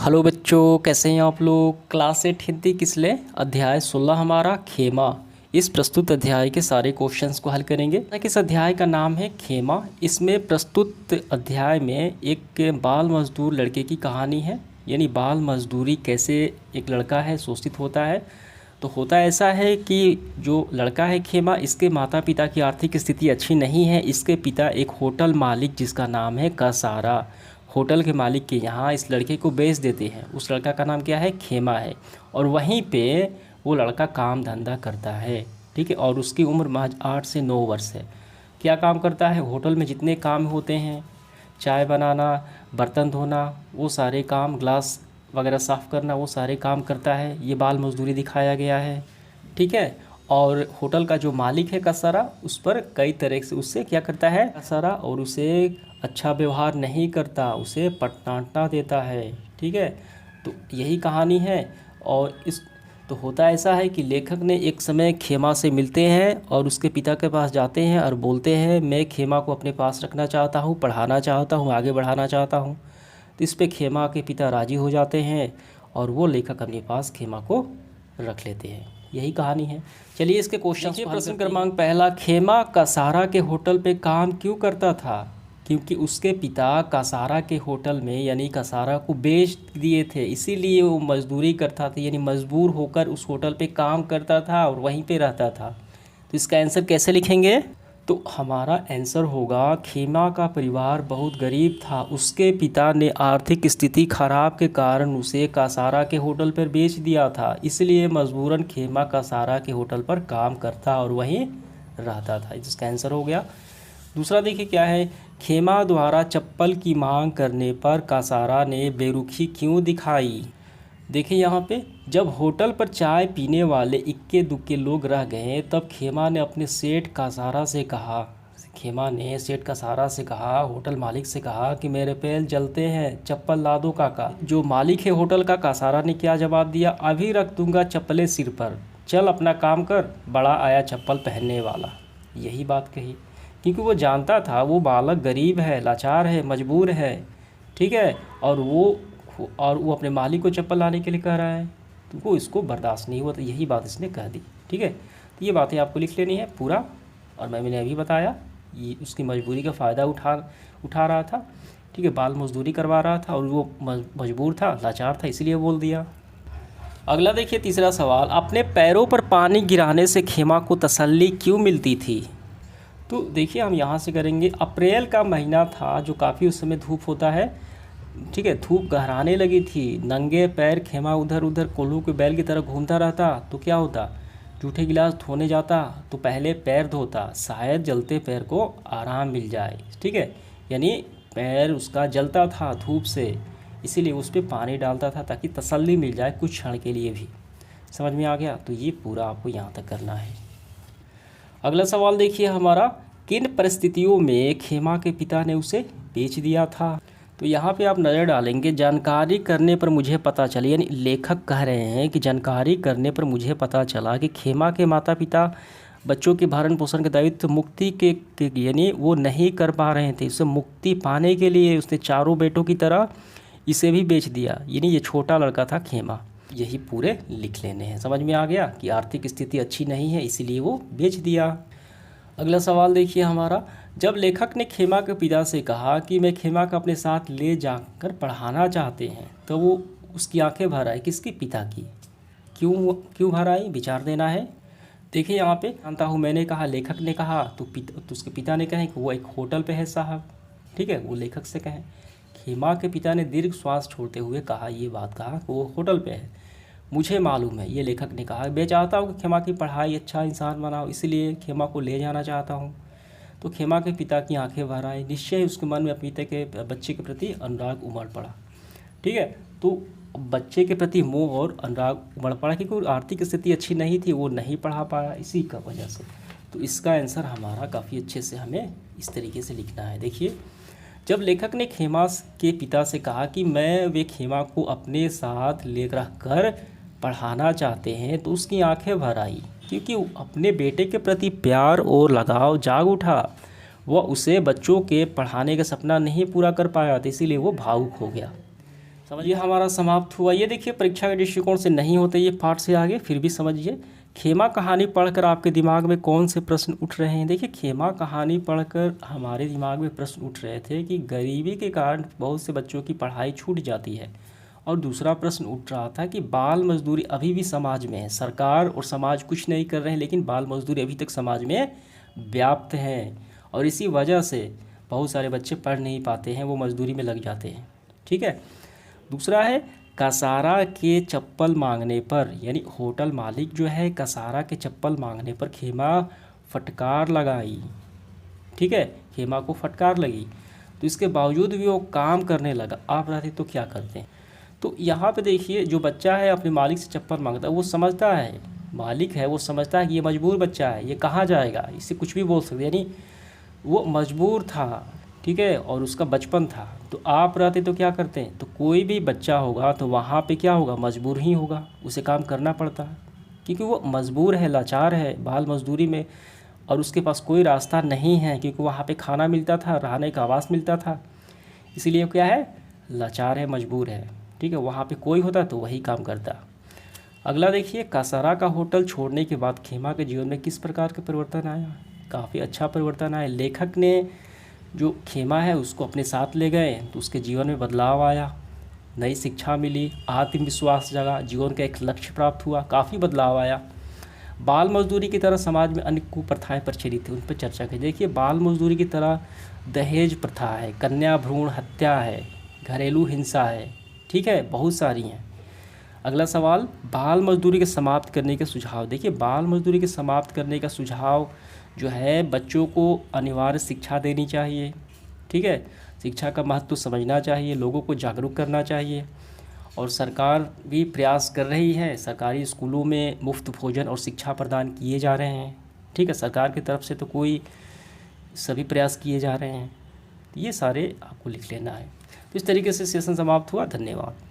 Hello बच्चों, कैसे हैं आप लोग। क्लास 8 हिंदी किसले अध्याय 16 हमारा खेमा। इस प्रस्तुत अध्याय के सारे क्वेश्चंस को हल करेंगे। इस अध्याय का नाम है खेमा। इसमें प्रस्तुत अध्याय में एक बाल मजदूर लड़के की कहानी है, यानी बाल मजदूरी कैसे एक लड़का है शोषित होता है। तो होता ऐसा है कि जो लड़का है खेमा, इसके माता पिता की आर्थिक स्थिति अच्छी नहीं है। इसके पिता एक होटल मालिक जिसका नाम है कसारा, होटल के मालिक के यहाँ इस लड़के को बेच देते हैं। उस लड़का का नाम क्या है, खेमा है। और वहीं पे वो लड़का काम धंधा करता है, ठीक है। और उसकी उम्र महज 8 से 9 वर्ष है। क्या काम करता है, होटल में जितने काम होते हैं, चाय बनाना, बर्तन धोना, वो सारे काम, ग्लास वगैरह साफ़ करना, वो सारे काम करता है। ये बाल मजदूरी दिखाया गया है, ठीक है। और होटल का जो मालिक है कसारा, उस पर कई तरह से उससे क्या करता है कसारा, और उसे अच्छा व्यवहार नहीं करता, उसे पटाना देता है, ठीक है। तो यही कहानी है। और इस तो होता ऐसा है कि लेखक ने एक समय खेमा से मिलते हैं और उसके पिता के पास जाते हैं और बोलते हैं, मैं खेमा को अपने पास रखना चाहता हूँ, पढ़ाना चाहता हूँ, आगे बढ़ाना चाहता हूँ। तो इस पे खेमा के पिता राज़ी हो जाते हैं और वो लेखक अपने पास खेमा को रख लेते हैं। यही कहानी है। चलिए इसके क्वेश्चन को। प्रश्न क्रमांक पहला, खेमा कसारा के होटल पे काम क्यों करता था। क्योंकि उसके पिता कसारा के होटल में यानी कसारा को बेच दिए थे, इसीलिए वो मजदूरी करता था, यानी मजबूर होकर उस होटल पे काम करता था और वहीं पे रहता था। तो इसका आंसर कैसे लिखेंगे। तो हमारा आंसर होगा, खेमा का परिवार बहुत गरीब था। उसके पिता ने आर्थिक स्थिति खराब के कारण उसे कसारा के होटल पर बेच दिया था, इसलिए मजबूरन खेमा कसारा के होटल पर काम करता और वहीं रहता था। इसका आंसर हो गया। दूसरा देखिए क्या है, खेमा द्वारा चप्पल की मांग करने पर कसारा ने बेरुखी क्यों दिखाई। देखिए यहाँ पे, जब होटल पर चाय पीने वाले इक्के दुक्के लोग रह गए, तब खेमा ने अपने सेठ कसारा से कहा, खेमा ने सेठ कसारा से कहा, होटल मालिक से कहा कि मेरे पैर जलते हैं, चप्पल ला दो काका। जो मालिक है होटल का, कसारा ने क्या जवाब दिया, अभी रख दूंगा चप्पलें सिर पर, चल अपना काम कर, बड़ा आया चप्पल पहनने वाला। यही बात कही, क्योंकि वो जानता था वो बालक गरीब है, लाचार है, मजबूर है, ठीक है। और वो अपने मालिक को चप्पल लाने के लिए कह रहा है, तो वो इसको बर्दाश्त नहीं हुआ, तो यही बात इसने कह दी, ठीक है। तो ये बातें आपको लिख लेनी है पूरा। और मैंने अभी बताया, ये उसकी मजबूरी का फ़ायदा उठा रहा था, ठीक है। बाल मजदूरी करवा रहा था और वो मजबूर था, लाचार था, इसीलिए बोल दिया। अगला देखिए तीसरा सवाल, अपने पैरों पर पानी गिराने से खेमा को तसल्ली क्यों मिलती थी। तो देखिए हम यहाँ से करेंगे, अप्रैल का महीना था, जो काफ़ी उस समय धूप होता है, ठीक है। धूप गहराने लगी थी, नंगे पैर खेमा उधर उधर कोल्हू के बैल की तरह घूमता रहता। तो क्या होता, जूठे गिलास धोने जाता तो पहले पैर धोता, शायद जलते पैर को आराम मिल जाए, ठीक है। यानी पैर उसका जलता था धूप से, इसीलिए उस पर पानी डालता था ताकि तसल्ली मिल जाए कुछ क्षण के लिए भी। समझ में आ गया। तो ये पूरा आपको यहाँ तक करना है। अगला सवाल देखिए हमारा, किन परिस्थितियों में खेमा के पिता ने उसे बेच दिया था। तो यहाँ पे आप नज़र डालेंगे, जानकारी करने पर मुझे पता चला, यानी लेखक कह रहे हैं कि जानकारी करने पर मुझे पता चला कि खेमा के माता पिता बच्चों के भरण पोषण के दायित्व मुक्ति के यानी वो नहीं कर पा रहे थे। उससे मुक्ति पाने के लिए उसने चारों बेटों की तरह इसे भी बेच दिया, यानी ये छोटा लड़का था खेमा। यही पूरे लिख लेने हैं। समझ में आ गया कि आर्थिक स्थिति अच्छी नहीं है, इसीलिए वो बेच दिया। अगला सवाल देखिए हमारा, जब लेखक ने खेमा के पिता से कहा कि मैं खेमा को अपने साथ ले जाकर पढ़ाना चाहते हैं, तो वो उसकी आंखें भर आई, किसकी, पिता की। क्यों भर आई, विचार देना है। देखिए यहाँ पे, जानता हूँ मैंने कहा, लेखक ने कहा, तो उसके पिता ने कहे कि वो एक होटल पे है साहब, ठीक है। वो लेखक से कहें, खेमा के पिता ने दीर्घ श्वास छोड़ते हुए कहा, ये बात कहा कि वो होटल पे है, मुझे मालूम है। ये लेखक ने कहा, मैं चाहता हूँ कि खेमा की पढ़ाई अच्छा इंसान बनाओ, इसलिए खेमा को ले जाना चाहता हूँ। तो खेमा के पिता की आंखें भर आई, निश्चय उसके मन में अपने बच्चे के प्रति अनुराग उमड़ पड़ा, ठीक है। तो बच्चे के प्रति मोह और अनुराग उमड़ पड़ा, क्योंकि आर्थिक स्थिति अच्छी नहीं थी, वो नहीं पढ़ा पाया, इसी का वजह से। तो इसका आंसर हमारा काफ़ी अच्छे से हमें इस तरीके से लिखना है। देखिए, जब लेखक ने खेमा के पिता से कहा कि वे खेमा को अपने साथ ले कर पढ़ाना चाहते हैं, तो उसकी आंखें भर आई, क्योंकि अपने बेटे के प्रति प्यार और लगाव जाग उठा। वह उसे बच्चों के पढ़ाने का सपना नहीं पूरा कर पाया था, इसीलिए वो भावुक हो गया। समझिए हमारा समाप्त हुआ। ये देखिए परीक्षा के दृष्टिकोण से नहीं होते ये पाठ से आगे, फिर भी समझिए। खेमा कहानी पढ़कर आपके दिमाग में कौन से प्रश्न उठ रहे हैं? देखिए खेमा कहानी पढ़कर हमारे दिमाग में प्रश्न उठ रहे थे कि गरीबी के कारण बहुत से बच्चों की पढ़ाई छूट जाती है, और दूसरा प्रश्न उठ रहा था कि बाल मजदूरी अभी भी समाज में है, सरकार और समाज कुछ नहीं कर रहे हैं, लेकिन बाल मजदूरी अभी तक समाज में व्याप्त है, और इसी वजह से बहुत सारे बच्चे पढ़ नहीं पाते हैं, वो मजदूरी में लग जाते हैं। ठीक है। दूसरा है कसारा के चप्पल मांगने पर, यानी होटल मालिक जो है कसारा के चप्पल मांगने पर खेमा फटकार लगाई। ठीक है, खेमा को फटकार लगी, तो इसके बावजूद भी वो काम करने लगा। आप रहते तो क्या करते हैं? तो यहाँ पे देखिए जो बच्चा है अपने मालिक से चप्पल मांगता है, वो समझता है, मालिक है वो समझता है कि ये मजबूर बच्चा है, ये कहाँ जाएगा, इससे कुछ भी बोल सकते, यानी वो मजबूर था। ठीक है, और उसका बचपन था। तो आप रहते तो क्या करते हैं? तो कोई भी बच्चा होगा तो वहाँ पे क्या होगा, मजबूर ही होगा, उसे काम करना पड़ता है, क्योंकि वो मजबूर है, लाचार है बाल मजदूरी में, और उसके पास कोई रास्ता नहीं है, क्योंकि वहाँ पे खाना मिलता था, रहने का आवास मिलता था, इसीलिए क्या है, लाचार है, मजबूर है। ठीक है, वहाँ पे कोई होता तो वही काम करता। अगला देखिए, कसारा का होटल छोड़ने के बाद खेमा के जीवन में किस प्रकार के परिवर्तन आया? काफ़ी अच्छा परिवर्तन आया। लेखक ने जो खेमा है उसको अपने साथ ले गए तो उसके जीवन में बदलाव आया, नई शिक्षा मिली, आत्मविश्वास जगा, जीवन का एक लक्ष्य प्राप्त हुआ, काफ़ी बदलाव आया। बाल मजदूरी की तरह समाज में अन्य कुप्रथाएं प्रचलित थी, उन पर चर्चा की। देखिए बाल मजदूरी की तरह दहेज प्रथा है, कन्या भ्रूण हत्या है, घरेलू हिंसा है। ठीक है, बहुत सारी हैं। अगला सवाल, बाल मजदूरी के समाप्त करने के सुझाव। देखिए बाल मजदूरी के समाप्त करने का सुझाव जो है, बच्चों को अनिवार्य शिक्षा देनी चाहिए। ठीक है, शिक्षा का महत्व समझना चाहिए, लोगों को जागरूक करना चाहिए, और सरकार भी प्रयास कर रही है, सरकारी स्कूलों में मुफ्त भोजन और शिक्षा प्रदान किए जा रहे हैं। ठीक है, सरकार की तरफ से तो कोई सभी प्रयास किए जा रहे हैं, ये सारे आपको लिख लेना है। तो इस तरीके से सेशन समाप्त हुआ। धन्यवाद।